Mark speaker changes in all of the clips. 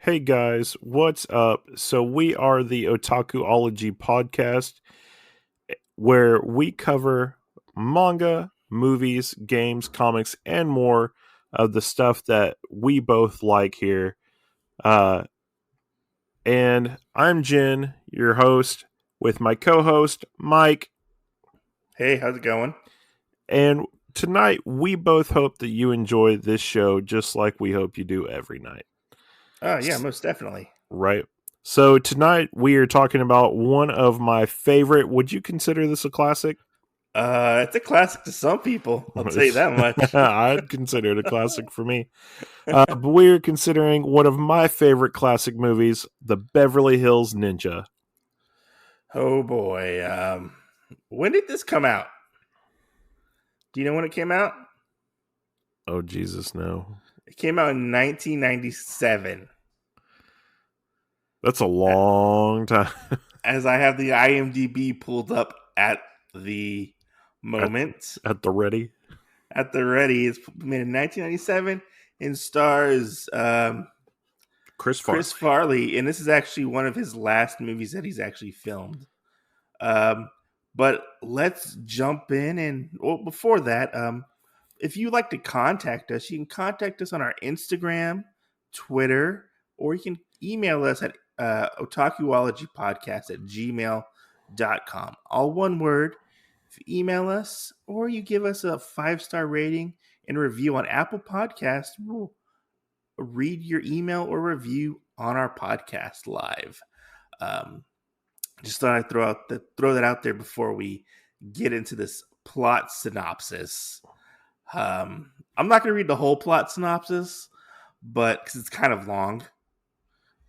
Speaker 1: Hey guys, what's up? So, we are the Otakuology podcast where we cover manga, movies, games, comics, and more of the stuff that we both like here. Uh, and I'm Jen, your host, with my co host, Mike.
Speaker 2: Hey, how's it going?
Speaker 1: And tonight, we both hope that you enjoy this show just like we hope you do every night.
Speaker 2: Oh, yeah, most definitely.
Speaker 1: Right. So tonight we are talking about one of my favorite. Would you consider this a classic?
Speaker 2: It's a classic to some people. I'll tell you that much.
Speaker 1: I'd consider it a classic for me. But we're considering one of my favorite classic movies, The Beverly Hills Ninja.
Speaker 2: Oh boy. When did this come out? Do you know when it came out?
Speaker 1: Oh, Jesus, no.
Speaker 2: It came out in 1997.
Speaker 1: That's a
Speaker 2: A-
Speaker 1: long time.
Speaker 2: As I have the IMDb pulled up at the
Speaker 1: at,
Speaker 2: moment,
Speaker 1: at the ready.
Speaker 2: at the ready, it's made in 1997 and stars
Speaker 1: Chris
Speaker 2: Chris
Speaker 1: Farley.
Speaker 2: Farley, and this is actually one of his last movies that he's actually filmed. Um, but let's jump in and before that, if you'd like to contact us, you can contact us on our Instagram, Twitter, or you can email us at otakuologypodcast at gmail.com. All one word. If you email us or you give us a 5-star rating and review on Apple Podcasts, we'll read your email or review on our podcast live. Um, just thought I'd throw that out there before we get into this plot synopsis. I'm not going to read the whole plot synopsis, but because it's kind of long.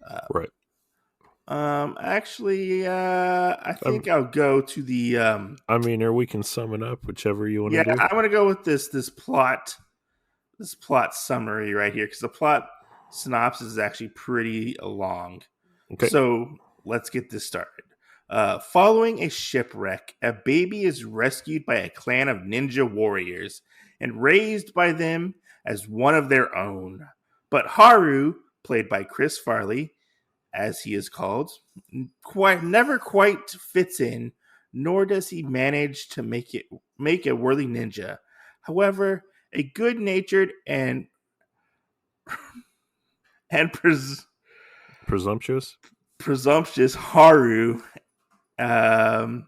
Speaker 2: Uh,
Speaker 1: Right.
Speaker 2: I think I'll go to the.
Speaker 1: Or we can sum it up, whichever you want
Speaker 2: Yeah,
Speaker 1: to do.
Speaker 2: I'm going to go with this plot summary right here because the plot synopsis is actually pretty long.
Speaker 1: Okay.
Speaker 2: So let's get this started. Following a shipwreck, a baby is rescued by a clan of ninja warriors and raised by them as one of their own. But Haru, played by Chris Farley, as he is called, never quite fits in, nor does he manage to make a worthy ninja. However, a good-natured and
Speaker 1: Presumptuous?
Speaker 2: presumptuous Haru um,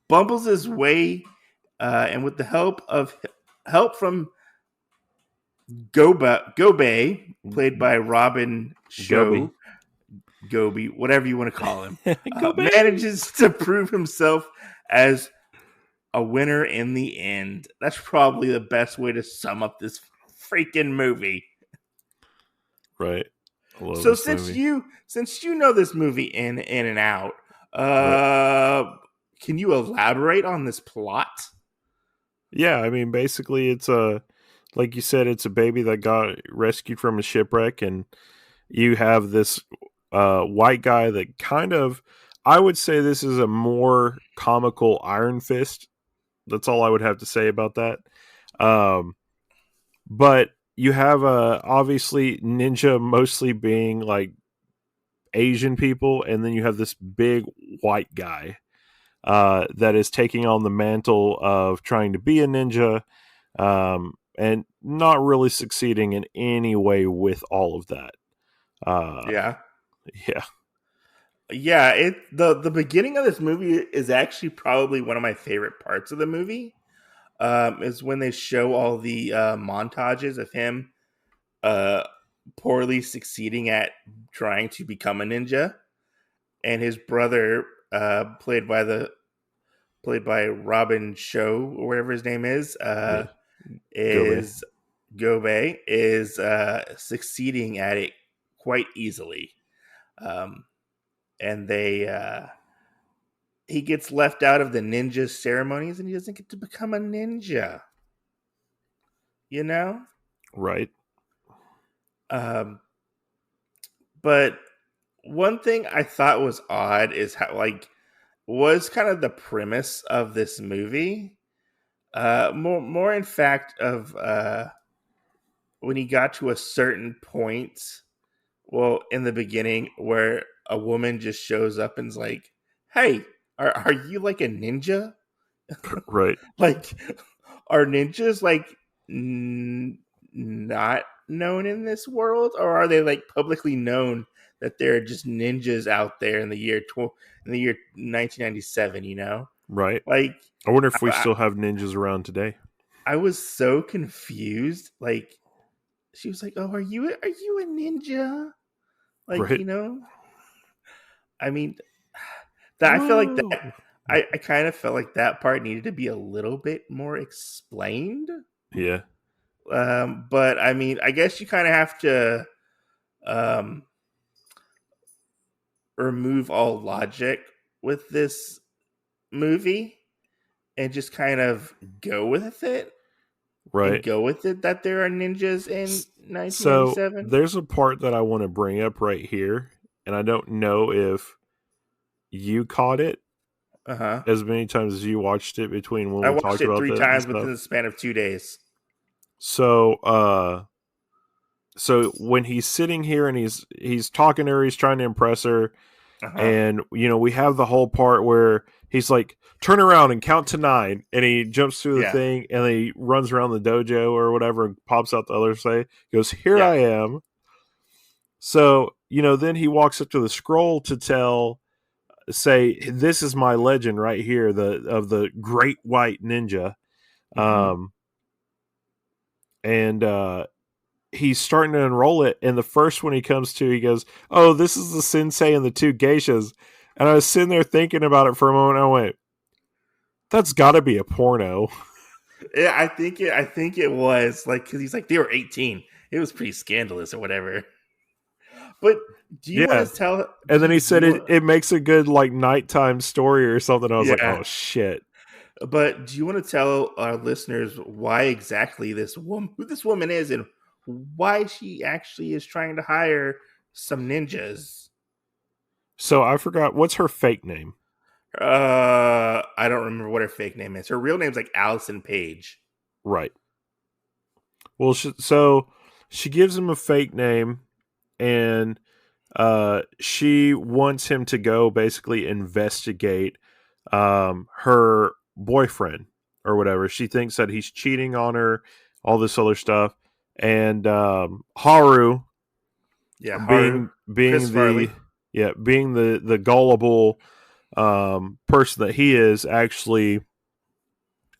Speaker 2: bumbles his way, and with the help from Gobe, played by Robin
Speaker 1: Gobi.
Speaker 2: Show, Gobi, whatever you want to call him,
Speaker 1: Gobi!
Speaker 2: manages to prove himself as a winner in the end. That's probably the best way to sum up this freaking movie.
Speaker 1: Right. I love
Speaker 2: So
Speaker 1: this movie.
Speaker 2: since you know this movie in and out,
Speaker 1: Right.
Speaker 2: can you elaborate on this plot?
Speaker 1: Yeah, basically it's like you said, it's a baby that got rescued from a shipwreck, and you have this white guy that kind of, I would say this is a more comical Iron Fist. That's all I would have to say about that. But you have obviously ninja mostly being like Asian people, and then you have this big white guy that is taking on the mantle of trying to be a ninja, and not really succeeding in any way with all of that.
Speaker 2: Yeah.
Speaker 1: Yeah,
Speaker 2: Yeah, the beginning of this movie is actually probably one of my favorite parts of the movie. Is when they show all the montages of him uh, poorly succeeding at trying to become a ninja, and his brother, played by Robin Show or whatever his name
Speaker 1: yeah. Go
Speaker 2: is Gobe is succeeding at it quite easily. Um, and he gets left out of the ninja ceremonies and he doesn't get to become a ninja. You know?
Speaker 1: right.
Speaker 2: Um, but one thing I thought was odd is how was kind of the premise of this movie. More in fact of when he got to a certain point Well, in the beginning, where a woman just shows up and's like, "Hey, are you like a ninja?
Speaker 1: Right.
Speaker 2: Like, are ninjas like n- not known in this world, or are they like publicly known that they're just ninjas out there in the in the year 1997? You know,
Speaker 1: Right.
Speaker 2: like
Speaker 1: I wonder if we
Speaker 2: I,
Speaker 1: still have ninjas around today.
Speaker 2: I was so confused. Like, she was like, "Oh, are you a ninja?" Like,
Speaker 1: Right.
Speaker 2: you know, I mean, that I feel like
Speaker 1: Whoa.
Speaker 2: that I kind of felt like that part needed to be a little bit more explained.
Speaker 1: Yeah.
Speaker 2: But I mean, I guess you kind of have to um, remove all logic with this movie and just kind of go with it and
Speaker 1: Right.
Speaker 2: go with it that there are ninjas in
Speaker 1: So
Speaker 2: 1997.
Speaker 1: there's a part that I want to bring up right here, and I don't know if you caught it
Speaker 2: Uh huh.
Speaker 1: as many times as you watched it between when
Speaker 2: I
Speaker 1: we
Speaker 2: watched
Speaker 1: talked
Speaker 2: it
Speaker 1: about
Speaker 2: three
Speaker 1: this and
Speaker 2: times within
Speaker 1: stuff.
Speaker 2: the span of 2 days.
Speaker 1: So so when he's sitting here and he's talking to her, he's trying to impress her,
Speaker 2: Uh huh.
Speaker 1: and we have the whole part where he's like, turn around and count to 9, and he jumps through the
Speaker 2: Yeah.
Speaker 1: thing and he runs around the dojo or whatever and pops out the other side, goes, here
Speaker 2: Yeah.
Speaker 1: I am. So then he walks up to the scroll to say, this is my legend right here, the great white ninja.
Speaker 2: Mm-hmm.
Speaker 1: um and he's starting to enroll it, and the first one he comes to, he goes, oh, this is the sensei and the two geishas. And I was sitting there thinking about it for a moment. I went, that's got to be a porno.
Speaker 2: Yeah, I think it was like because he's like they were 18. It was pretty scandalous or whatever. But do you want
Speaker 1: Yeah.
Speaker 2: to tell?
Speaker 1: And then he
Speaker 2: Do
Speaker 1: said
Speaker 2: you
Speaker 1: it,
Speaker 2: want?
Speaker 1: it makes a good like nighttime story or something. I was like,
Speaker 2: Yeah,
Speaker 1: oh shit.
Speaker 2: but do you want to tell our listeners why exactly who this woman is, and why she actually is trying to hire some ninjas?
Speaker 1: So I forgot, what's her fake name?
Speaker 2: I don't remember what her fake name is. Her real name's like Allison Page.
Speaker 1: Right. Well, so she gives him a fake name, and she wants him to go basically investigate her boyfriend or whatever. She thinks that he's cheating on her, all this other stuff. And Haru,
Speaker 2: Yeah, Haru, Chris
Speaker 1: being
Speaker 2: Farley.
Speaker 1: the gullible person that he is, actually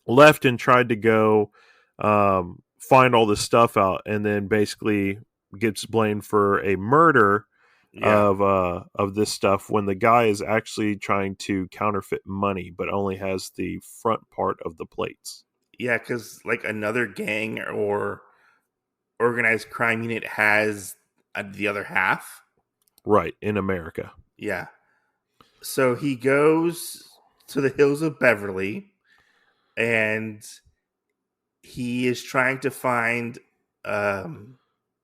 Speaker 1: left and tried to go find all this stuff out, and then basically gets blamed for a murder
Speaker 2: Yeah,
Speaker 1: of this stuff, when the guy is actually trying to counterfeit money but only has the front part of the plates.
Speaker 2: yeah, because like another gang or organized crime unit has the other half.
Speaker 1: Right, in America.
Speaker 2: Yeah. So he goes to the hills of Beverly and he is trying to find um,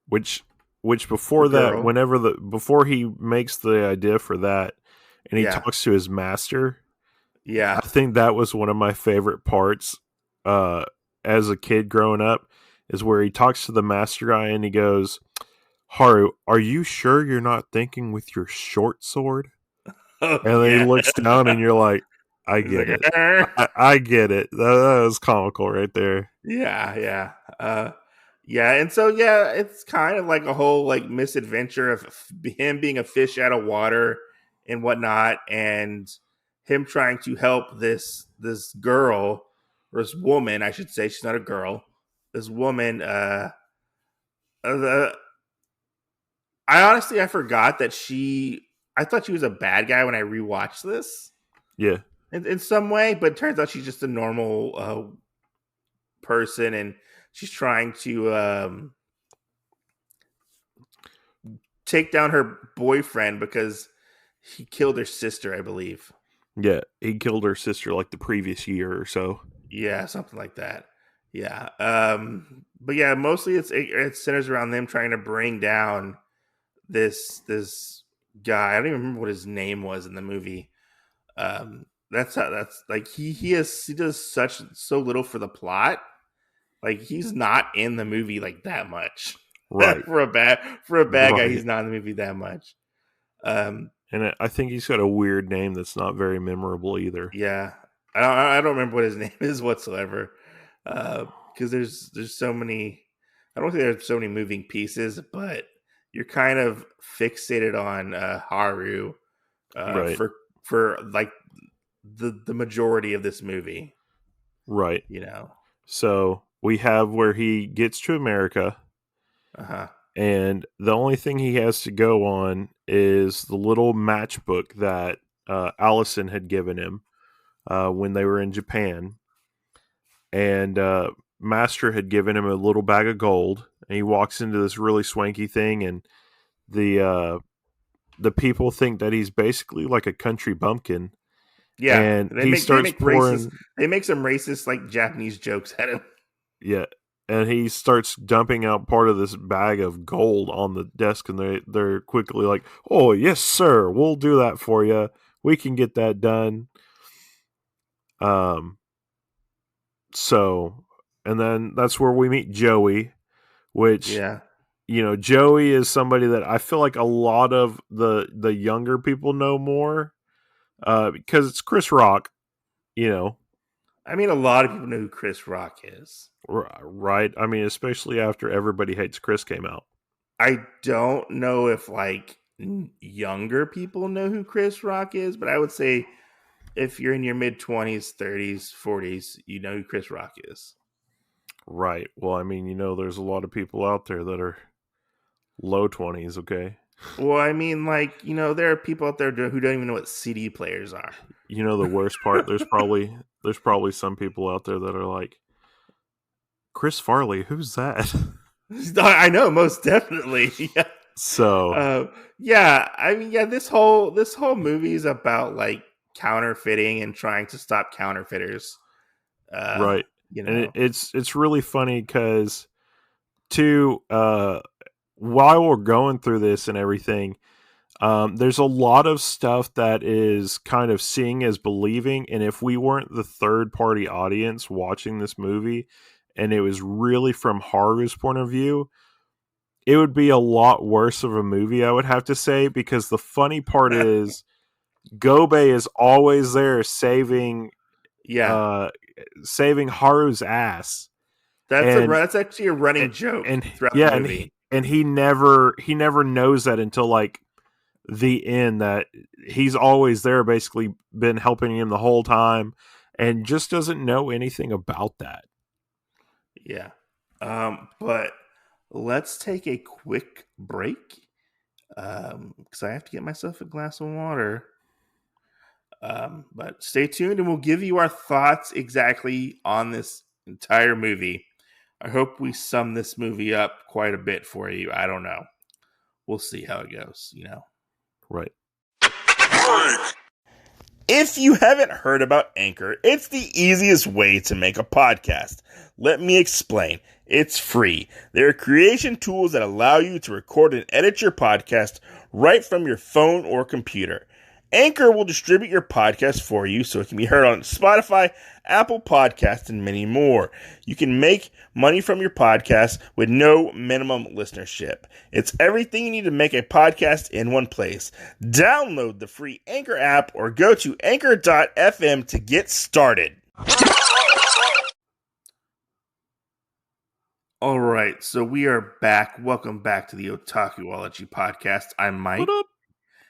Speaker 1: which
Speaker 2: a
Speaker 1: before that,
Speaker 2: girl.
Speaker 1: whenever the before he makes the idea for that, and he
Speaker 2: Yeah.
Speaker 1: talks to his master,
Speaker 2: Yeah.
Speaker 1: I think that was one of my favorite parts uh as a kid growing up, is where he talks to the master guy and he goes, Haru, are you sure you're not thinking with your short sword?
Speaker 2: Oh,
Speaker 1: And then he
Speaker 2: yeah.
Speaker 1: looks down and you're like, I
Speaker 2: He's
Speaker 1: get
Speaker 2: like,
Speaker 1: it. I get it. That was comical right there.
Speaker 2: yeah, yeah. Yeah, and so yeah, it's kind of like a whole like misadventure of him being a fish out of water and whatnot, and him trying to help this girl or this woman, I should say, she's not a girl. This woman, the I honestly I forgot that I thought she was a bad guy when I rewatched this
Speaker 1: Yeah.
Speaker 2: in some way, but it turns out she's just a normal person, and she's trying to take down her boyfriend because he killed her sister, I believe.
Speaker 1: Yeah. He killed her sister like the previous year or so.
Speaker 2: Yeah, something like that. Yeah. But yeah, mostly it centers around them trying to bring down this guy. I don't even remember what his name was in the movie. That's how that's like he does so little for the plot. Like he's not in the movie like that much.
Speaker 1: Right.
Speaker 2: for a bad guy,
Speaker 1: Right.
Speaker 2: he's not in the movie that much. Um,
Speaker 1: And I think he's got a weird name that's not very memorable either.
Speaker 2: yeah, I don't remember what his name is whatsoever. Because there's so many. I don't think there's so many moving pieces, but you're kind of fixated on Haru
Speaker 1: Right.
Speaker 2: for like the majority of this movie.
Speaker 1: Right.
Speaker 2: You know.
Speaker 1: So we have where he gets to America,
Speaker 2: Uh huh.
Speaker 1: and the only thing he has to go on is the little matchbook that Allison had given him when they were in Japan. And Master had given him a little bag of gold, and he walks into this really swanky thing, and the the people think that he's basically like a country bumpkin,
Speaker 2: Yeah,
Speaker 1: and
Speaker 2: they
Speaker 1: he
Speaker 2: make they
Speaker 1: starts
Speaker 2: make racist.
Speaker 1: pouring,
Speaker 2: They make some racist like Japanese jokes at him.
Speaker 1: yeah, and he starts dumping out part of this bag of gold on the desk, and they're quickly like, "Oh yes, sir, we'll do that for you. We can get that done." Um, so, and then that's where we meet Joey, which,
Speaker 2: Yeah.
Speaker 1: Joey is somebody that I feel like a lot of the younger people know more because it's Chris Rock, you know,
Speaker 2: I mean, a lot of people know who Chris Rock is.
Speaker 1: right? I mean, especially after Everybody Hates Chris came out.
Speaker 2: I don't know if like younger people know who Chris Rock is, but I would say if you're in your mid 20s, 30s, 40s, you know who Chris Rock is.
Speaker 1: Right. Well, I mean, there's a lot of people out there that are low 20s, okay?
Speaker 2: Well, I mean, like, there are people out there who don't even know what CD players are.
Speaker 1: The worst part, there's probably some people out there that are like, Chris Farley, who's that?
Speaker 2: I know, most definitely. Yeah.
Speaker 1: So,
Speaker 2: Uh, yeah, I mean, yeah, this whole movie is about like counterfeiting and trying to stop counterfeiters. Uh,
Speaker 1: right.
Speaker 2: you
Speaker 1: And
Speaker 2: know.
Speaker 1: it's really funny because to while we're going through this and everything, there's a lot of stuff that is kind of seeing as believing. And if we weren't the third party audience watching this movie and it was really from Haru's point of view, it would be a lot worse of a movie, I would have to say, because the funny part is Gobe is always there
Speaker 2: Yeah,
Speaker 1: uh saving Haru's ass. And
Speaker 2: that's actually a
Speaker 1: and,
Speaker 2: running joke
Speaker 1: and
Speaker 2: throughout the
Speaker 1: yeah,
Speaker 2: movie.
Speaker 1: and he never knows that until like the end, that he's always there, basically been helping him the whole time, and just doesn't know anything about that.
Speaker 2: Yeah. But let's take a quick break. Because I have to get myself a glass of water. But stay tuned and we'll give you our thoughts exactly on this entire movie. I hope we sum this movie up quite a bit for you. I don't know. We'll see how it goes.
Speaker 1: Right.
Speaker 2: If you haven't heard about Anchor, it's the easiest way to make a podcast. Let me explain. It's free. There are creation tools that allow you to record and edit your podcast right from your phone or computer. Anchor will distribute your podcast for you so it can be heard on Spotify, Apple Podcasts, and many more. You can make money from your podcast with no minimum listenership. It's everything you need to make a podcast in one place. Download the free Anchor app or go to anchor.fm to get started. All right, so we are back. Welcome back to the Otakuology podcast. I'm Mike,
Speaker 1: What up?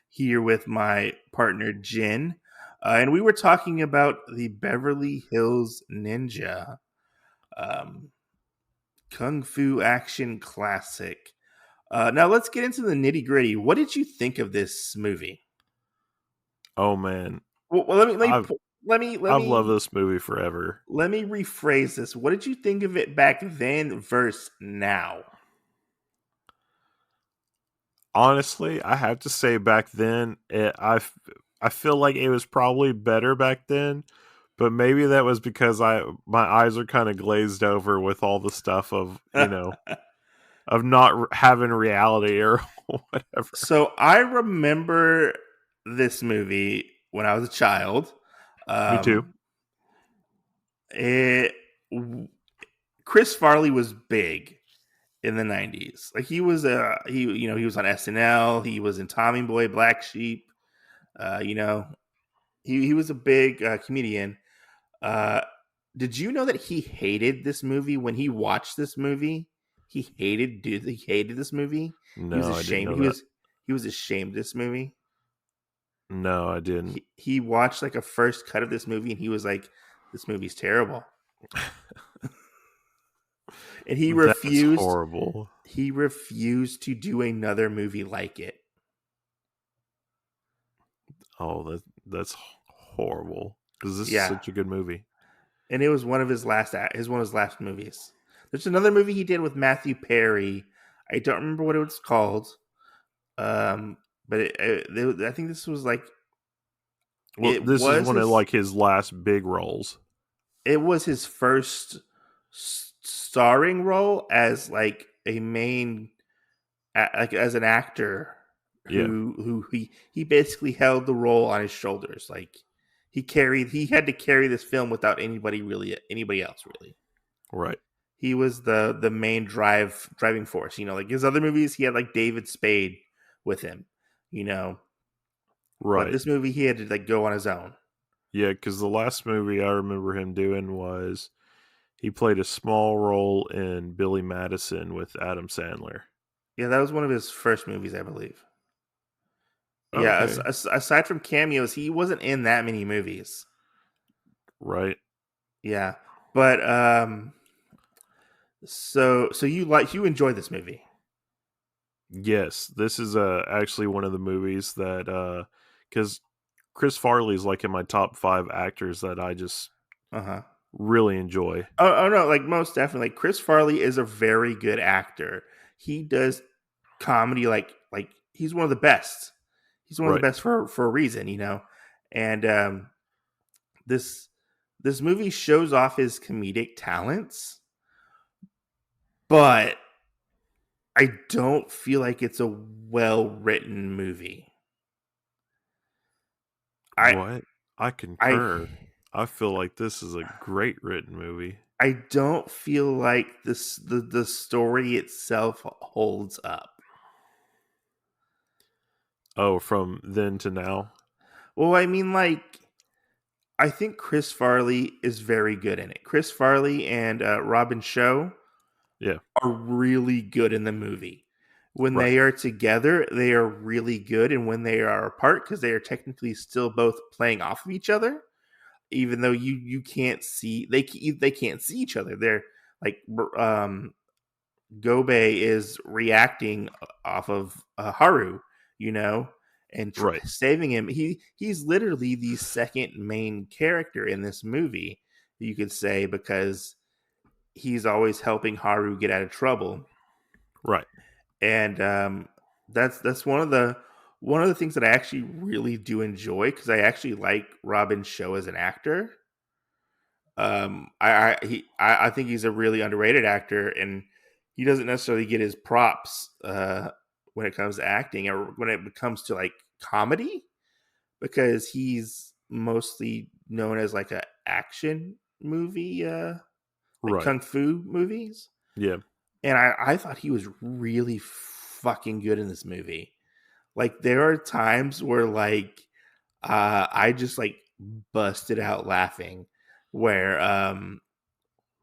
Speaker 2: here with my partner Jin, and we were talking about the Beverly Hills Ninja Kung Fu action classic. Now let's get into the nitty gritty. What did you think of this movie?
Speaker 1: Oh man,
Speaker 2: Well, let me let
Speaker 1: I've
Speaker 2: me let me let
Speaker 1: I've loved
Speaker 2: me
Speaker 1: this movie forever.
Speaker 2: let me rephrase this. What did you think of it back then versus now?
Speaker 1: Honestly, I have to say back then, I feel like it was probably better back then, but maybe that was because my eyes are kind of glazed over with all the stuff of of not having reality or whatever.
Speaker 2: So I remember this movie when I was a child.
Speaker 1: Me too.
Speaker 2: Um, it Chris Farley was big, in the 90s. Like he was he was on SNL, he was in Tommy Boy, Black Sheep. You know, he was a big comedian. Uh, did you know that he hated this movie when he watched this movie? He hated this movie. He was
Speaker 1: No, I didn't
Speaker 2: ashamed.
Speaker 1: know that.
Speaker 2: He was ashamed of this movie.
Speaker 1: No, I didn't.
Speaker 2: He watched like a first cut of this movie and he was like, "This movie's terrible," and
Speaker 1: That's horrible.
Speaker 2: he refused to do another movie like it.
Speaker 1: Oh, that's horrible. Because this is
Speaker 2: Yeah,
Speaker 1: such a good movie.
Speaker 2: and it was one of his last movies. There's another movie he did with Matthew Perry. I don't remember what it was called. But I think this was like
Speaker 1: Well, this is one of like his last big roles.
Speaker 2: it was his first starring role as like a main like as an actor
Speaker 1: Yeah,
Speaker 2: who he basically held the role on his shoulders. Like he had to carry this film without anybody else really.
Speaker 1: right,
Speaker 2: He was the main driving force. You know, like his other movies, he had like David Spade with him. You know, but
Speaker 1: right.
Speaker 2: this movie he had to like go on his own.
Speaker 1: Yeah, because the last movie I remember him doing was he played a small role in Billy Madison with Adam Sandler.
Speaker 2: Yeah, that was one of his first movies, I believe. Yeah,
Speaker 1: Okay,
Speaker 2: aside from cameos, he wasn't in that many movies.
Speaker 1: right.
Speaker 2: Yeah, but so you enjoyed this movie?
Speaker 1: Yes, this is actually one of the movies that because Chris Farley is like in my top 5 actors that I just
Speaker 2: Uh huh.
Speaker 1: really enjoy.
Speaker 2: Oh no, like most definitely. Like, Chris Farley is a very good actor. He does comedy like he's one of the best. He's one of the
Speaker 1: Right,
Speaker 2: best for a reason, you know. And this this movie shows off his comedic talents, but I don't feel like it's a well written movie. I
Speaker 1: what? I
Speaker 2: I
Speaker 1: concur. I feel like this is a great written movie.
Speaker 2: I don't feel like the story itself holds up.
Speaker 1: Oh, from then to now?
Speaker 2: Well, I mean, like I think Chris Farley is very good in it. Chris Farley and Robin Show
Speaker 1: Yeah,
Speaker 2: are really good in the movie. When
Speaker 1: right,
Speaker 2: they are together, they are really good, and when they are apart, because they are technically still both playing off of each other, even though you can't see they can't see each other. They're like Gobe is reacting off of Haru, you know, and
Speaker 1: right,
Speaker 2: saving him. He's literally the second main character in this movie, you could say, because he's always helping Haru get out of trouble,
Speaker 1: right.
Speaker 2: and that's one of the things that I actually really do enjoy because I actually like Robin Show as an actor. I think he's a really underrated actor, and he doesn't necessarily get his props when it comes to acting or when it comes to like comedy because he's mostly known as like a action movie, like
Speaker 1: Right.
Speaker 2: kung fu movies.
Speaker 1: Yeah.
Speaker 2: And I thought he was really fucking good in this movie. Like there are times where like I just like busted out laughing where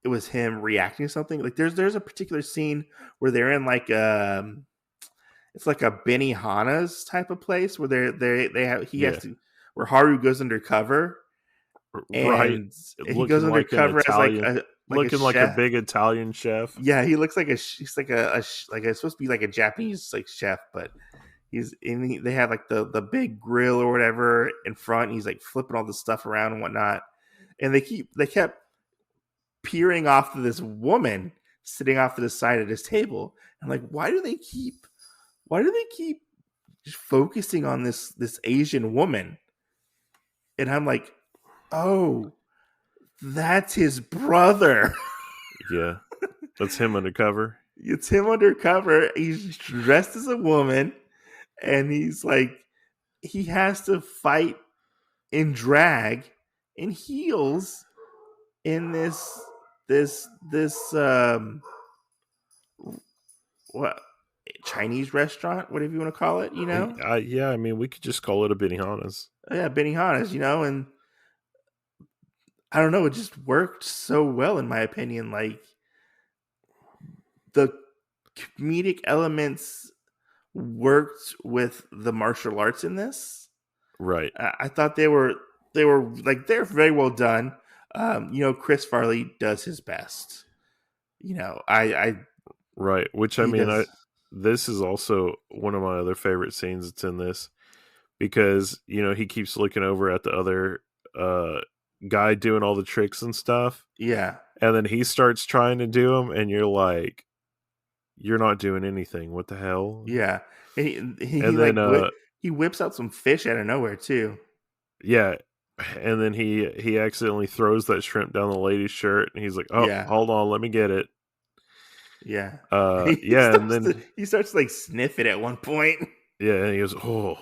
Speaker 2: it was him reacting to something. Like there's a particular scene where they're in like it's like a Benihana's type of place where they have he has
Speaker 1: Yeah.
Speaker 2: to where Haru goes undercover
Speaker 1: Right.
Speaker 2: and he goes
Speaker 1: Looking like an
Speaker 2: undercover as
Speaker 1: Italian,
Speaker 2: like a
Speaker 1: looking like a
Speaker 2: chef.
Speaker 1: big Italian chef.
Speaker 2: Yeah, he looks like he's like like it's supposed to be like a Japanese like chef, but they have like the big grill or whatever in front. And he's like flipping all the stuff around and whatnot, and they kept peering off to this woman sitting off to the side of this table. I'm like, why do they keep just focusing on this Asian woman? And I'm like, oh, that's his brother.
Speaker 1: Yeah. That's him undercover.
Speaker 2: It's him undercover. He's dressed as a woman, and he's like, he has to fight in drag in heels in this what, Chinese restaurant, whatever you want to call it,
Speaker 1: Yeah, I mean, we could just call it a Benihana's.
Speaker 2: Yeah, Benihana's, and I don't know, it just worked so well in my opinion. Like the comedic elements worked with the martial arts in this.
Speaker 1: Right,
Speaker 2: I thought they're very well done. Chris Farley does his best. I
Speaker 1: right. Which I
Speaker 2: he
Speaker 1: mean,
Speaker 2: does.
Speaker 1: this is also one of my other favorite scenes that's in this because he keeps looking over at the other uh guy doing all the tricks and stuff,
Speaker 2: Yeah,
Speaker 1: and then he starts trying to do them, and you're like, you're not doing anything. What the hell?
Speaker 2: yeah. He
Speaker 1: And then
Speaker 2: like he whips out some fish out of nowhere too.
Speaker 1: yeah, and then he accidentally throws that shrimp down the lady's shirt, and he's like, "Oh,
Speaker 2: Yeah,
Speaker 1: hold on, let me get it."
Speaker 2: yeah. He
Speaker 1: Yeah, and
Speaker 2: starts
Speaker 1: then
Speaker 2: to like sniff it at one point.
Speaker 1: yeah, and he goes, "Oh."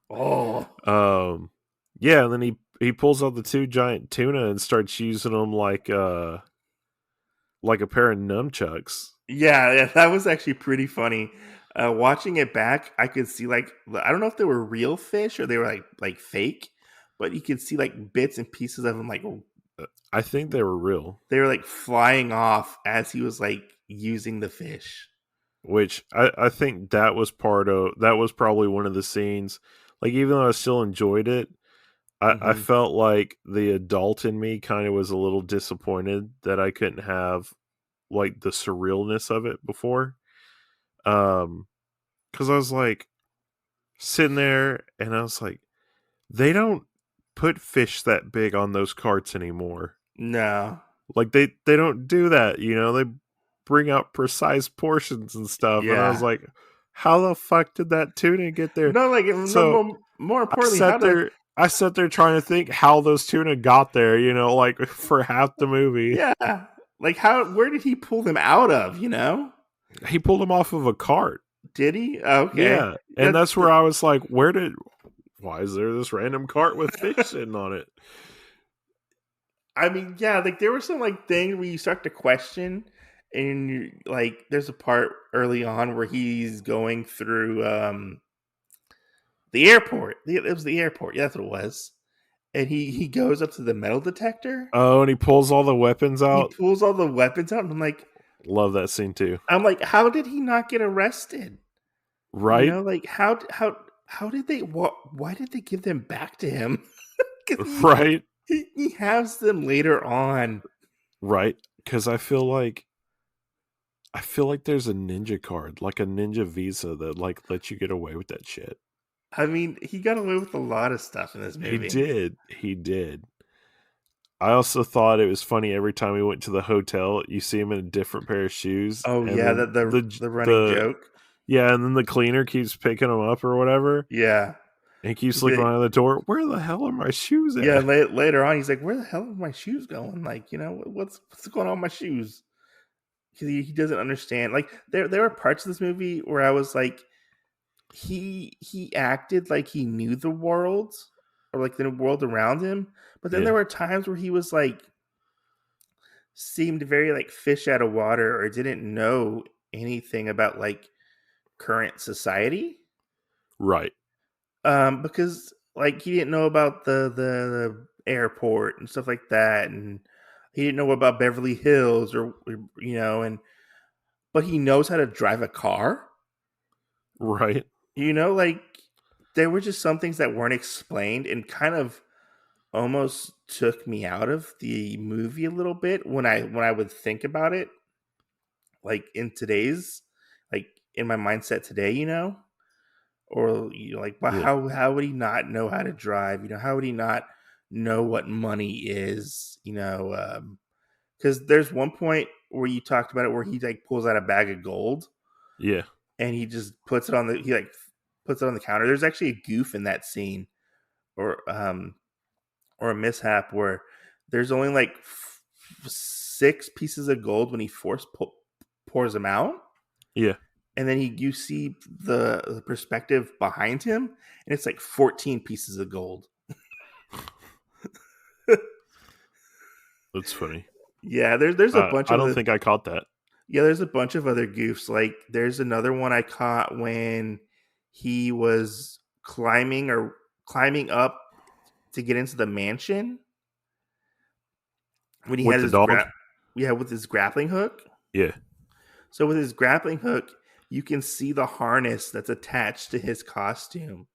Speaker 2: Oh,
Speaker 1: Um, yeah, and then he pulls out the two giant tuna and starts using them like a pair of nunchucks.
Speaker 2: yeah. That was actually pretty funny. Watching it back, I could see like I don't know if they were real fish or they were like fake, but you could see like bits and pieces of them like
Speaker 1: I think they were real,
Speaker 2: they were like flying off as he was like using the fish.
Speaker 1: which I think that was probably one of the scenes. Like even though I still enjoyed it, I
Speaker 2: Hmm.
Speaker 1: felt like the adult in me kind of was a little disappointed that I couldn't have like the surrealness of it before. Because I was like sitting there and I was like, they don't put fish that big on those carts anymore.
Speaker 2: No,
Speaker 1: Like they don't do that, they bring out precise portions and stuff. And I was
Speaker 2: yeah,
Speaker 1: like, how the fuck did that tuna get there?
Speaker 2: no, like no,
Speaker 1: So
Speaker 2: more
Speaker 1: I
Speaker 2: importantly, how
Speaker 1: sat
Speaker 2: did
Speaker 1: there I sat there trying to think how those tuna got there, like for half the movie.
Speaker 2: yeah, like how where did he pull them out of?
Speaker 1: He pulled them off of a cart.
Speaker 2: Did he? Oh, okay,
Speaker 1: Yeah. And
Speaker 2: that's
Speaker 1: that's where I was like, why is there this random cart with fish sitting on it?
Speaker 2: I mean, yeah, like there were some like things where you start to question, and like there's a part early on where he's going through the airport. It was the airport. Yeah, that's what it was. And he goes up to the metal detector.
Speaker 1: Oh, and he pulls all the weapons
Speaker 2: He
Speaker 1: out.
Speaker 2: pulls all the weapons out, and
Speaker 1: Love that scene too.
Speaker 2: I'm like, how did he not get arrested?
Speaker 1: Right?
Speaker 2: Like how did they why did they give them back to him? Because
Speaker 1: Right?
Speaker 2: he has them later on.
Speaker 1: Right? Because I feel like there's a ninja card, like a ninja visa that like lets you get away with that shit.
Speaker 2: I mean, he got away with a lot of stuff in this
Speaker 1: He
Speaker 2: movie.
Speaker 1: did. He did. I also thought it was funny every time we went to the hotel, you see him in a different pair of shoes,
Speaker 2: Oh
Speaker 1: and
Speaker 2: yeah,
Speaker 1: then
Speaker 2: the running joke.
Speaker 1: yeah, and then the cleaner keeps picking him up or whatever,
Speaker 2: Yeah.
Speaker 1: and he keeps
Speaker 2: He'd be
Speaker 1: looking
Speaker 2: like,
Speaker 1: around the door. Where the hell are my shoes
Speaker 2: yeah,
Speaker 1: at?
Speaker 2: later on he's like, where the hell are my shoes going? Like, what's going on with my shoes? Because he doesn't understand. Like there were parts of this movie where I was like, he acted like he knew the world or like the world around him, but then
Speaker 1: Yeah,
Speaker 2: there were times where he was like seemed very like fish out of water or didn't know anything about like current society.
Speaker 1: right.
Speaker 2: Because like he didn't know about the airport and stuff like that, and he didn't know about Beverly Hills and but he knows how to drive a car.
Speaker 1: Right.
Speaker 2: Like there were just some things that weren't explained and kind of almost took me out of the movie a little bit when I would think about it, like in today's, like in my mindset today, or like, well,
Speaker 1: Yeah.
Speaker 2: how would he not know how to drive? How would he not know what money is? Because there's one point where you talked about it where he like pulls out a bag of gold
Speaker 1: Yeah.
Speaker 2: and he just puts it on the he like puts it on the counter. There's actually a goof in that scene, or a mishap where there's only like 6 pieces of gold when he pours them out,
Speaker 1: Yeah.
Speaker 2: and then you see the perspective behind him, and it's like 14 pieces of gold.
Speaker 1: That's funny.
Speaker 2: Yeah, there's a bunch
Speaker 1: I
Speaker 2: of
Speaker 1: don't think I caught that.
Speaker 2: Yeah, there's a bunch of other goofs. Like there's another one I caught when he was climbing up to get into the mansion when he
Speaker 1: With
Speaker 2: had
Speaker 1: the
Speaker 2: his
Speaker 1: dog.
Speaker 2: with his grappling hook.
Speaker 1: Yeah.
Speaker 2: So with his grappling hook, you can see the harness that's attached to his costume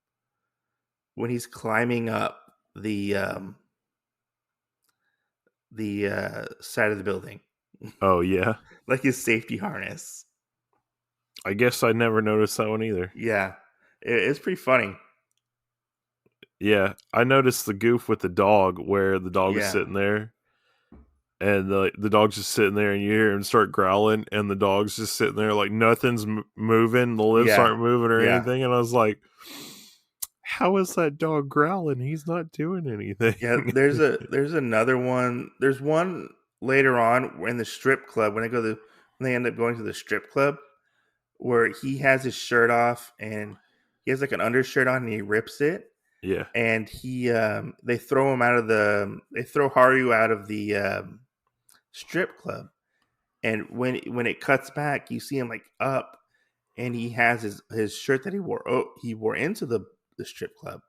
Speaker 2: when he's climbing up the side of the building,
Speaker 1: Oh yeah.
Speaker 2: like his safety harness.
Speaker 1: I guess I never noticed that one either.
Speaker 2: Yeah, it's pretty funny.
Speaker 1: Yeah, I noticed the goof with the dog where the dog is
Speaker 2: Yeah,
Speaker 1: sitting there and the dog's just sitting there and you hear him start growling and the dog's just sitting there like nothing's moving, the lips
Speaker 2: yeah,
Speaker 1: aren't moving or
Speaker 2: yeah,
Speaker 1: anything, and I was like, how is that dog growling? He's not doing
Speaker 2: yeah.
Speaker 1: anything.
Speaker 2: There's another one. There's one later on in the strip club when they end up going to the strip club where he has his shirt off and he has like an undershirt on and he rips it
Speaker 1: Yeah.
Speaker 2: and they throw him out of they throw Haru out of the strip club, and when it cuts back you see him like up and he has his shirt that he wore into the strip club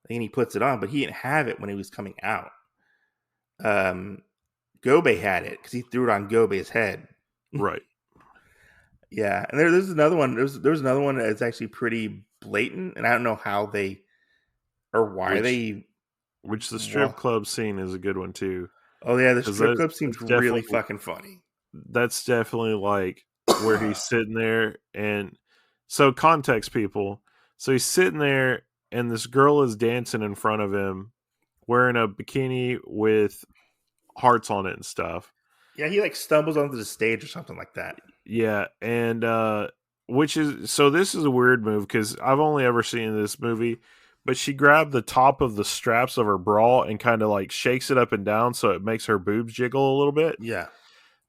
Speaker 2: and he puts it on, but he didn't have it when he was coming out. um Gobe had it because he threw it on Gobe's head.
Speaker 1: Right.
Speaker 2: Yeah, and there's another one. There's another one that's actually pretty blatant, and I don't know how they or why
Speaker 1: Which
Speaker 2: they.
Speaker 1: the strip
Speaker 2: Well,
Speaker 1: club scene is a good one too,
Speaker 2: oh yeah, the
Speaker 1: because
Speaker 2: strip club seems really fucking funny.
Speaker 1: that's definitely like where he's sitting there. And so context, people, so he's sitting there and this girl is dancing in front of him wearing a bikini with hearts on it and stuff.
Speaker 2: Yeah, he like stumbles onto the stage or something like that.
Speaker 1: Yeah, and which is, so this is a weird move because I've only ever seen this movie, but she grabbed the top of the straps of her bra and kind of like shakes it up and down so it makes her boobs jiggle a little bit.
Speaker 2: Yeah,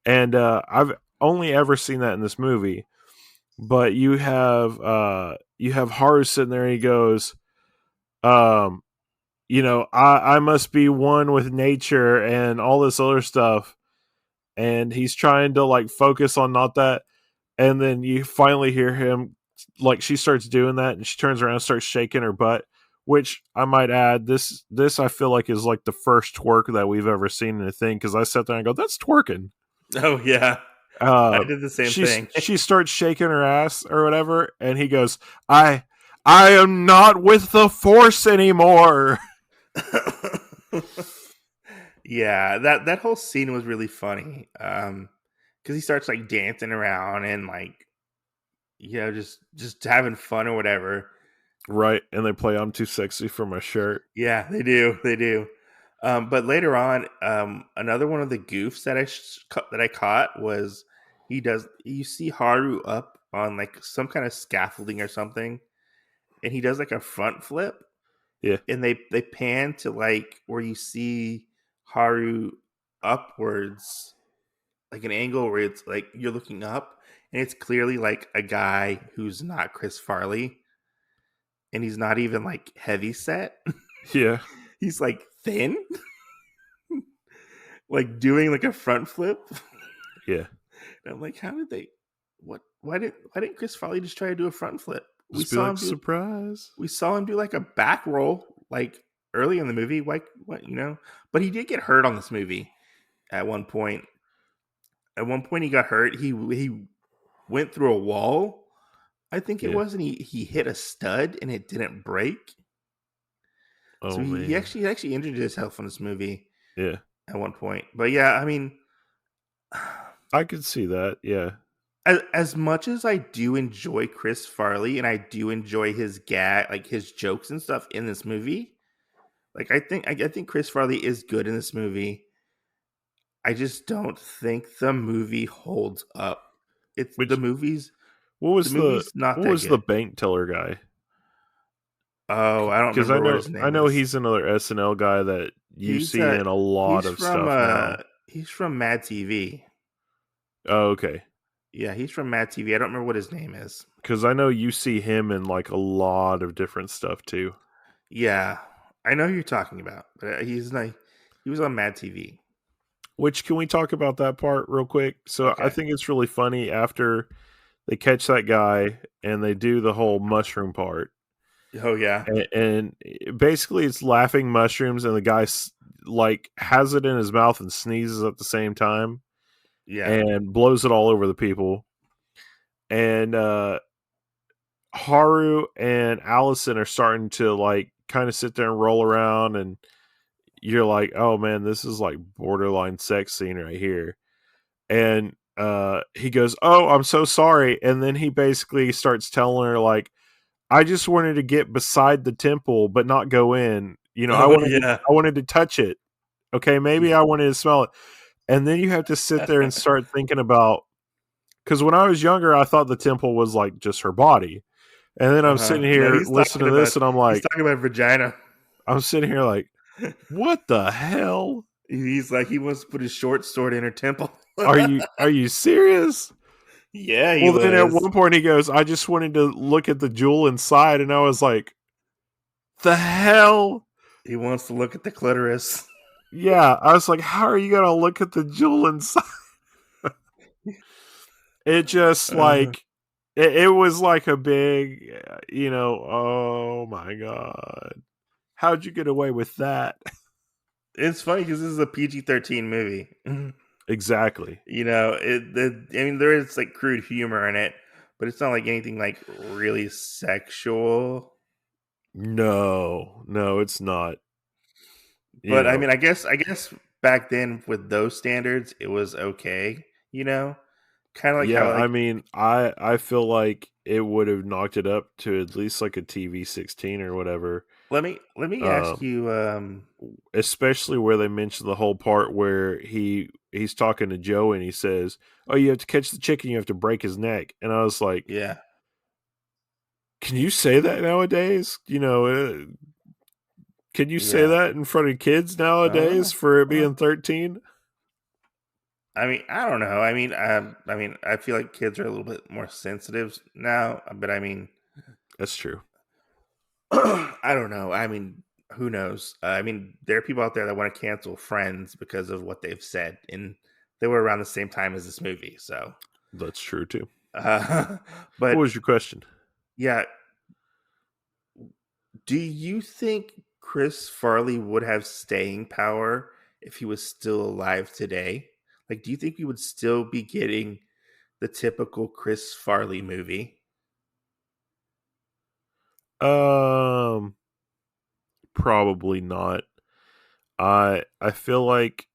Speaker 1: And I've only ever seen that in this movie. But you have Haru sitting there and he goes, um, I must be one with nature and all this other stuff. And he's trying to like focus on not that. And then you finally hear him, like she starts doing that and she turns around and starts shaking her butt, which I might add, this I feel like is like the first twerk that we've ever seen in a thing, because I sat there and go, that's twerking.
Speaker 2: oh yeah, I did the same thing.
Speaker 1: She starts shaking her ass or whatever, and he goes, I am not with the force anymore.
Speaker 2: Yeah, that whole scene was really funny. Because he starts like dancing around and like just having fun or whatever.
Speaker 1: Right, and they play I'm too sexy for my shirt.
Speaker 2: Yeah, they do. They do. But later on, another one of the goofs that I caught was you see Haru up on like some kind of scaffolding or something, and he does like a front flip,
Speaker 1: Yeah.
Speaker 2: and they pan to like where you see Haru upwards, like an angle where it's like you're looking up, and it's clearly like a guy who's not Chris Farley, and he's not even like heavy set.
Speaker 1: Yeah.
Speaker 2: He's like thin, like doing like a front flip.
Speaker 1: Yeah.
Speaker 2: And I'm like, how did they? What? Why didn't Chris Farley just try to do a front flip?
Speaker 1: Just be like, surprise.
Speaker 2: We saw him do like a back roll like early in the movie. Why? What? But he did get hurt on this movie at one point. At one point, he got hurt. He went through a wall. I think it
Speaker 1: Yeah.
Speaker 2: was, and he hit a stud, and it didn't break.
Speaker 1: Oh
Speaker 2: So he
Speaker 1: man.
Speaker 2: actually injured himself in this movie
Speaker 1: Yeah.
Speaker 2: at one point. But yeah, I mean,
Speaker 1: I could see that. Yeah.
Speaker 2: as much as I do enjoy Chris Farley and I do enjoy his like his jokes and stuff in this movie, like I think Chris Farley is good in this movie. I just don't think the movie holds up. It's
Speaker 1: Which
Speaker 2: the movie's not
Speaker 1: what
Speaker 2: that
Speaker 1: was the
Speaker 2: good.
Speaker 1: bank teller guy?
Speaker 2: Oh, I don't
Speaker 1: Because
Speaker 2: remember what his
Speaker 1: I
Speaker 2: name
Speaker 1: know
Speaker 2: is.
Speaker 1: he's another SNL guy that you see in a lot of stuff now.
Speaker 2: He's from Mad TV.
Speaker 1: Oh, okay.
Speaker 2: Yeah, he's from Mad TV. I don't remember what his name is.
Speaker 1: Because I know you see him in like a lot of different stuff too.
Speaker 2: Yeah, I know who you're talking about, but he was on Mad TV.
Speaker 1: Which, can we talk about that part real quick? So I
Speaker 2: Okay.
Speaker 1: think it's really funny after they catch that guy and they do the whole mushroom part,
Speaker 2: Oh yeah.
Speaker 1: and basically it's laughing mushrooms, and the guy like has it in his mouth and sneezes at the same time
Speaker 2: Yeah.
Speaker 1: and blows it all over the people. And Haru and Allison are starting to like kind of sit there and roll around, and you're like, oh man, this is like borderline sex scene right here. And he goes, oh, I'm so sorry. And then he basically starts telling her like, I just wanted to get beside the temple but not go in. You know,
Speaker 2: Oh yeah.
Speaker 1: I wanted to touch it. Okay, maybe I wanted to smell it. And then you have to sit there and start thinking about, because when I was younger, I thought the temple was like just her body. And then I'm
Speaker 2: Uh-huh.
Speaker 1: sitting
Speaker 2: No,
Speaker 1: here listening to this, and
Speaker 2: he's talking about vagina.
Speaker 1: I'm sitting here like, what the hell?
Speaker 2: He's like he wants to put his short sword in her temple.
Speaker 1: Are you serious?
Speaker 2: Yeah, he
Speaker 1: Well, then at
Speaker 2: was.
Speaker 1: one point he goes, I just wanted to look at the jewel inside, and I was like, the hell?
Speaker 2: He wants to look at the clitoris.
Speaker 1: Yeah, I was like, how are you gonna look at the jewel inside? It just
Speaker 2: Uh,
Speaker 1: like it was like a big, oh my god, how'd you get away with that?
Speaker 2: it's funny because this is a PG-13 movie.
Speaker 1: Exactly.
Speaker 2: I mean, there is like crude humor in it, but it's not like anything like really sexual.
Speaker 1: No, it's not. You
Speaker 2: But I
Speaker 1: know,
Speaker 2: mean, I guess back then with those standards, it was okay. Kind of like
Speaker 1: yeah.
Speaker 2: how
Speaker 1: I
Speaker 2: like
Speaker 1: mean, I feel like it would have knocked it up to at least like a TV 16 or whatever.
Speaker 2: let me ask
Speaker 1: Um,
Speaker 2: you.
Speaker 1: Especially where they mention the whole part where he's talking to Joe and he says, "Oh, you have to catch the chicken, you have to break his neck." And I was like,
Speaker 2: Yeah,
Speaker 1: "Can you say that nowadays? Can you say
Speaker 2: yeah.
Speaker 1: that in front of kids
Speaker 2: Uh,
Speaker 1: nowadays for it
Speaker 2: uh,
Speaker 1: being 13?"
Speaker 2: I mean, I don't know. I mean, I feel like kids are a little bit more sensitive now. But I mean,
Speaker 1: That's true.
Speaker 2: I don't know. I mean, who knows? I mean, there are people out there that want to cancel Friends because of what they've said, and they were around the same time as this movie. So,
Speaker 1: That's true too.
Speaker 2: uh,
Speaker 1: What
Speaker 2: but
Speaker 1: was your question?
Speaker 2: yeah, do you think Chris Farley would have staying power if he was still alive today? Like, do you think we would still be getting the typical Chris Farley movie?
Speaker 1: Um, Probably not. I feel like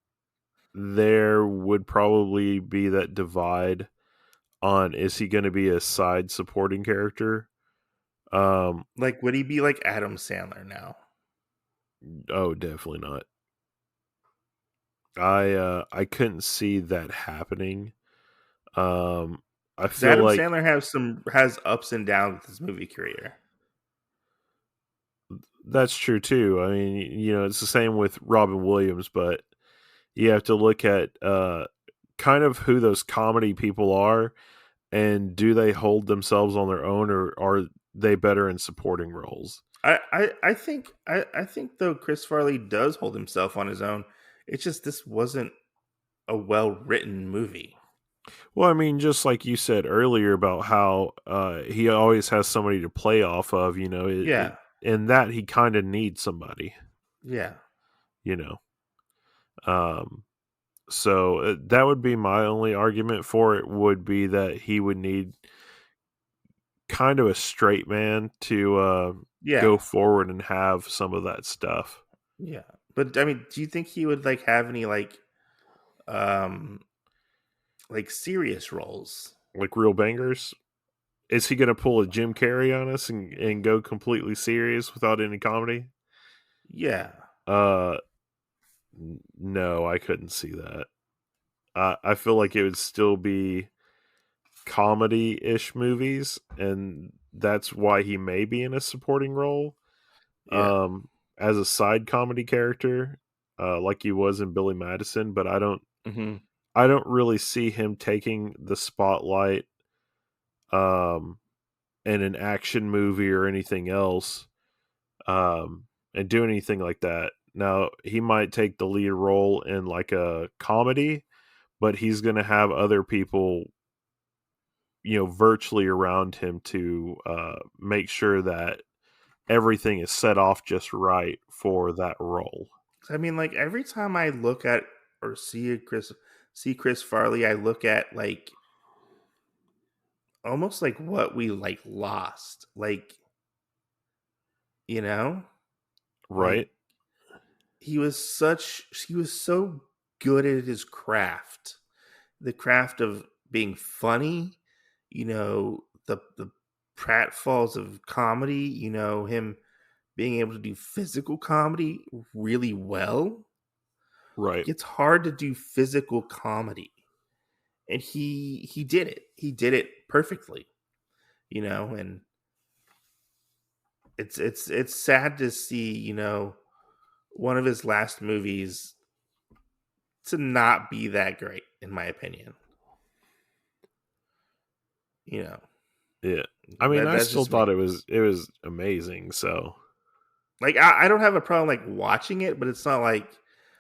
Speaker 1: there would probably be that divide on, is he going to be a side supporting character? Um,
Speaker 2: Like, would he be like Adam Sandler now?
Speaker 1: oh, definitely not. I couldn't see that happening. Um, I
Speaker 2: Because
Speaker 1: feel
Speaker 2: Adam
Speaker 1: like
Speaker 2: Sandler has ups and downs with his movie career.
Speaker 1: that's true too. I mean, it's the same with Robin Williams, but you have to look at kind of who those comedy people are, and do they hold themselves on their own, or are they better in supporting roles?
Speaker 2: I think though Chris Farley does hold himself on his own. It's just this wasn't a well written movie.
Speaker 1: Well, I mean, just like you said earlier about how he always has somebody to play off of,
Speaker 2: Yeah,
Speaker 1: in that he kind of needs somebody,
Speaker 2: yeah,
Speaker 1: you know. Um, so that would be my only argument for it, would be that he would need kind of a straight man to
Speaker 2: yeah,
Speaker 1: go forward and have some of that stuff.
Speaker 2: yeah. But I mean, do you think he would like have any um like serious roles?
Speaker 1: Like real bangers. Is he going to pull a Jim Carrey on us and go completely serious without any comedy?
Speaker 2: Yeah,
Speaker 1: Uh, no, I couldn't see that. I feel like it would still be comedy ish movies, and that's why he may be in a supporting role,
Speaker 2: yeah,
Speaker 1: as a side comedy character, like he was in Billy Madison. But
Speaker 2: hmm
Speaker 1: I don't really see him taking the spotlight, um, in an action movie or anything else, and doing anything like that. Now, he might take the lead role in like a comedy, but he's going to have other people, virtually around him to make sure that everything is set off just right for that role.
Speaker 2: I mean, like every time I look at or see Chris Farley, I look at like almost like what we like lost. Like, you know? Like
Speaker 1: Right?
Speaker 2: he was so good at his craft. The craft of being funny, the pratfalls of comedy, him being able to do physical comedy really well. Like
Speaker 1: Right.
Speaker 2: it's hard to do physical comedy. And he did it. He did it perfectly, and it's sad to see, one of his last movies to not be that great, in my opinion. You know,
Speaker 1: Yeah. I mean, I
Speaker 2: that's
Speaker 1: still
Speaker 2: just me.
Speaker 1: thought it was amazing, so
Speaker 2: Like I don't have a problem like watching it, but it's not like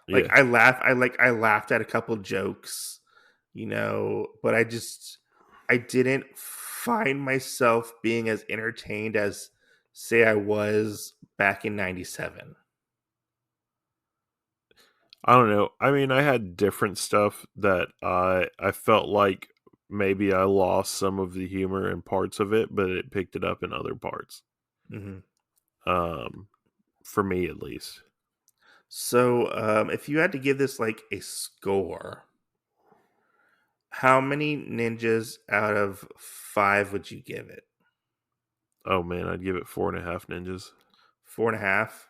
Speaker 1: yeah.
Speaker 2: I laughed at a couple jokes, but I didn't find myself being as entertained as say I was back in 97.
Speaker 1: I don't know. I mean, I had different stuff that I felt like maybe I lost some of the humor in parts of it, but it picked it up in other parts.
Speaker 2: Mhm.
Speaker 1: Um, for me at least.
Speaker 2: So, if you had to give this like a score, how many ninjas out of 5 would you give it?
Speaker 1: Oh man, I'd give it 4.5 ninjas.
Speaker 2: 4.5.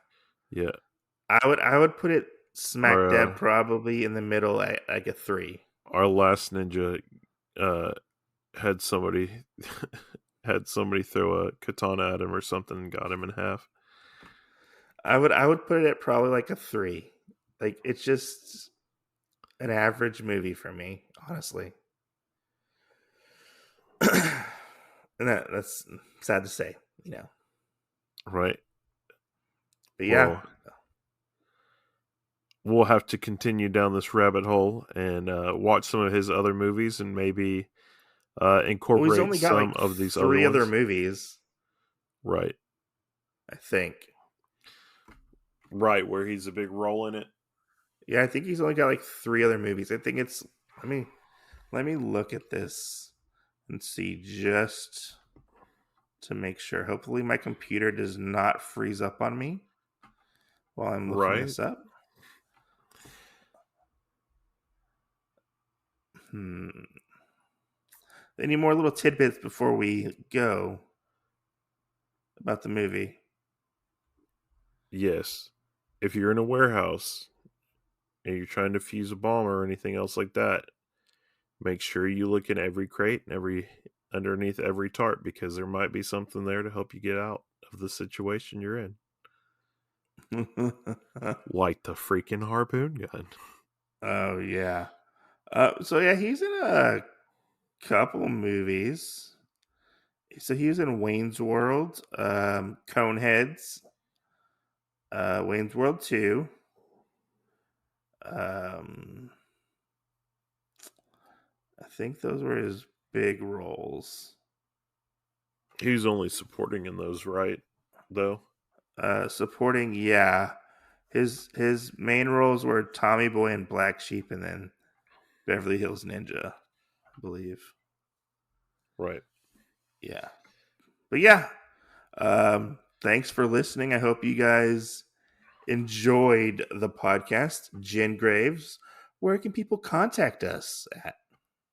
Speaker 1: Yeah.
Speaker 2: I would put it smack
Speaker 1: Our
Speaker 2: dab probably in the middle at like a 3.
Speaker 1: our last ninja uh had somebody had somebody throw a katana at him or something and got him in half.
Speaker 2: I would put it at probably like a 3. Like it's just an average movie for me, honestly. And that's sad to say.
Speaker 1: Right.
Speaker 2: But yeah,
Speaker 1: Well, we'll have to continue down this rabbit hole and watch some of his other movies and maybe
Speaker 2: well, he's
Speaker 1: incorporate
Speaker 2: only got
Speaker 1: some
Speaker 2: like
Speaker 1: of these other
Speaker 2: 3 other
Speaker 1: ones.
Speaker 2: movies,
Speaker 1: Right.
Speaker 2: I think.
Speaker 1: Right, where he's a big role in it.
Speaker 2: Yeah, I think he's only got like 3 other movies. I think it's let me look at this and see just to make sure. Hopefully my computer does not freeze up on me while I'm looking
Speaker 1: Right.
Speaker 2: this up. Hmm. Any more little tidbits before we go about the movie?
Speaker 1: Yes. If you're in a warehouse and you're trying to fuse a bomb or anything else like that, make sure you look in every crate and underneath every tarp because there might be something there to help you get out of the situation you're in. Like the freaking harpoon gun.
Speaker 2: Oh yeah. So yeah, he's in a couple movies. So he was in Wayne's World, Coneheads, Wayne's World 2. Um, I think those were his big roles.
Speaker 1: He was only supporting in those, right? Though.
Speaker 2: Supporting, yeah. His main roles were Tommy Boy and Black Sheep, and then Beverly Hills Ninja, I believe.
Speaker 1: Right.
Speaker 2: Yeah, but yeah. Thanks for listening. I hope you guys enjoyed the podcast. Jen Graves, where can people contact us at?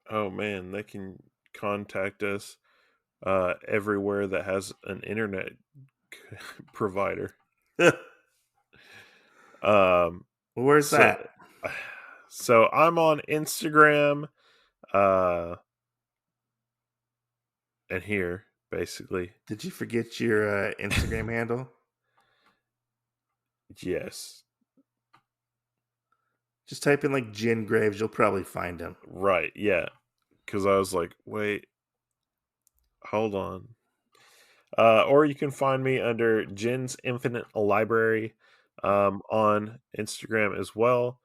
Speaker 1: Oh man, they can contact us everywhere that has an internet provider. Um,
Speaker 2: Where's
Speaker 1: so,
Speaker 2: that?
Speaker 1: so I'm on Instagram, uh, and here basically,
Speaker 2: Did you forget your Instagram handle?
Speaker 1: yes,
Speaker 2: Just type in like Jen Graves. You'll probably find him.
Speaker 1: right, yeah, because I was like, wait, hold on, or you can find me under Jen's Infinite Library on Instagram as well.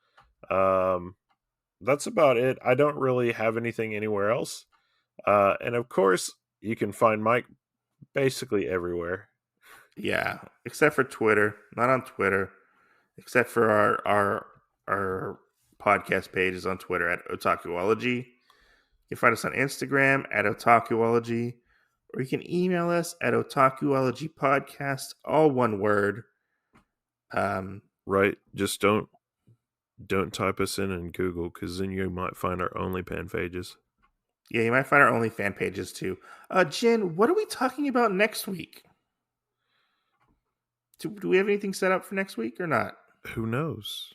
Speaker 1: Um, that's about it. I don't really have anything anywhere else. And of course, you can find Mike basically everywhere.
Speaker 2: Yeah, except for Twitter. Not on Twitter. Except for our podcast pages on Twitter at Otakuology. You can find us on Instagram at Otakuology, or you can email us at otakuologypodcast, all one word.
Speaker 1: Right? Just don't type us in Google, because then you might find our OnlyFans pages.
Speaker 2: Yeah, you might find our OnlyFans pages too. Jen, what are we talking about next week? Do we have anything set up for next week or not?
Speaker 1: Who knows?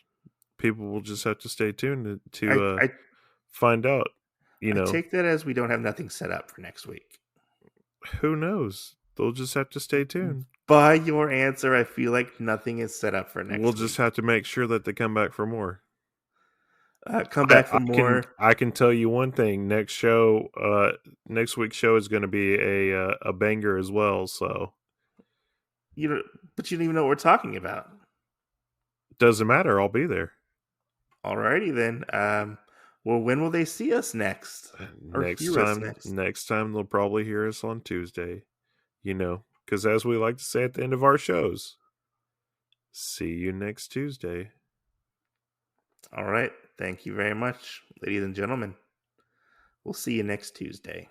Speaker 1: People will just have to stay tuned
Speaker 2: I,
Speaker 1: to
Speaker 2: I
Speaker 1: find out. You
Speaker 2: I
Speaker 1: know,
Speaker 2: take that as we don't have nothing set up for next week.
Speaker 1: who knows? They'll just have to stay tuned.
Speaker 2: By your answer, I feel like nothing is set up for next
Speaker 1: We'll
Speaker 2: week.
Speaker 1: just have to make sure that they come back for more.
Speaker 2: Come back for
Speaker 1: I can
Speaker 2: more.
Speaker 1: I can tell you one thing. Next week's show is going to be a banger as well. So
Speaker 2: But you don't even know what we're talking about.
Speaker 1: doesn't matter. I'll be there
Speaker 2: Alrighty then. Well, when will they see us next or
Speaker 1: next
Speaker 2: hear us
Speaker 1: time.
Speaker 2: next?
Speaker 1: Next time they'll probably hear us on Tuesday. Because as we like to say at the end of our shows, see you next Tuesday.
Speaker 2: All right. Thank you very much, ladies and gentlemen. We'll see you next Tuesday.